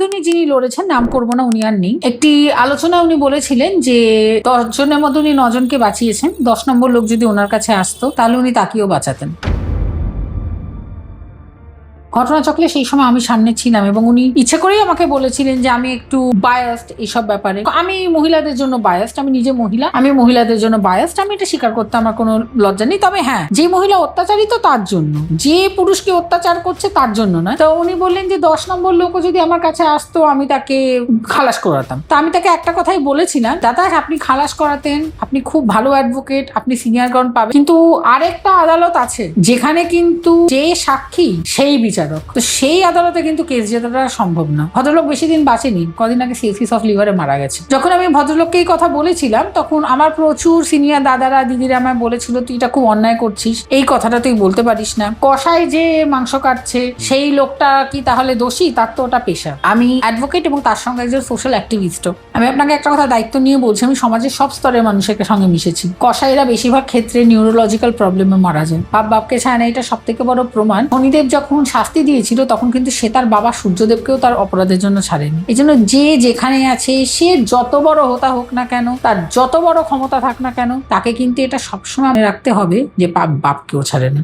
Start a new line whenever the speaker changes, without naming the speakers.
উনি যিনি লড়েছেন, নাম করবো না, উনি আর নেই, একটি আলোচনা উনি বলেছিলেন যে 10 জনের মধ্যে উনি 9 জনকে বাঁচিয়েছেন, 10 নম্বর লোক যদি ওনার কাছে আসতো তাহলে উনি তাকেও বাঁচাতেন। ঘটনাচক্রে সেই সময় আমি সামনে ছিলাম এবং উনি ইচ্ছে করেই আমাকে বলেছিলেন যে আমি একটু বায়াসড এইসব ব্যাপারে। আমি মহিলাদের জন্য বায়াসড, আমি নিজে মহিলা, আমি মহিলাদের জন্য বায়াসড, আমি এটা স্বীকার করতে আমার কোনো লজ্জা নেই। তবে হ্যাঁ, যে মহিলা অত্যাচারিত তার জন্য, যে পুরুষকে অত্যাচার করছে তার জন্য নয়। তো উনি বললেন যে 10 নম্বর লোকও যদি আমার কাছে আসতো আমি তাকে খালাস করাতাম। তা আমি তাকে একটা কথাই বলেছিলাম, দাদা আপনি খালাস করাতেন, আপনি খুব ভালো অ্যাডভোকেট, আপনি সিনিয়র গ্রাউন্ড পাবেন, কিন্তু আরেকটা আদালত আছে যেখানে কিন্তু যে সাক্ষী সেই বিচার, তো সেই আদালতে কিন্তু কেস জেতাটা সম্ভব না। ভদ্রলোক বেশি দিন বাঁচেনি, কদিন আগে সিরোসিস অফ লিভারে মারা গেছে। যখন আমি ভদ্রলোককে এই কথা বলেছিলাম তখন আমার প্রচুর সিনিয়র দাদারা দিদিরা আমায় বলেছিল তুই এটা খুব অন্যায় করছিস, এই কথাটা তুই বলতে পারিস না। কষাই যে মাংস কাটছে সেই লোকটা কি তাহলে দোষী? তার তো ওটা পেশা। আমি অ্যাডভোকেট এবং তার সঙ্গে একজন সোশ্যাল অ্যাক্টিভিস্টও। আমি আপনাকে একটা কথা দায়িত্ব নিয়ে বলছি, আমি সমাজের সব স্তরের মানুষের সঙ্গে মিশেছি। কষাইরা বেশিরভাগ ক্ষেত্রে নিউরোলজিক্যাল প্রবলেমে মারা যায়, বাপকে ছায় না, এটা সব থেকে বড় প্রমাণ। শনিদেব যখন শাস্তি দিয়েছিল তখন কিন্তু সে তার বাবা সূর্যদেবকেও তার অপরাধের জন্য ছাড়েনি। এই জন্য যে যেখানে আছে, সে যত বড় হোতা হোক না কেন, তার যত বড় ক্ষমতা থাক না কেন, তাকে কিন্তু এটা সবসময় রাখতে হবে যে বাপকেও ছাড়ে না।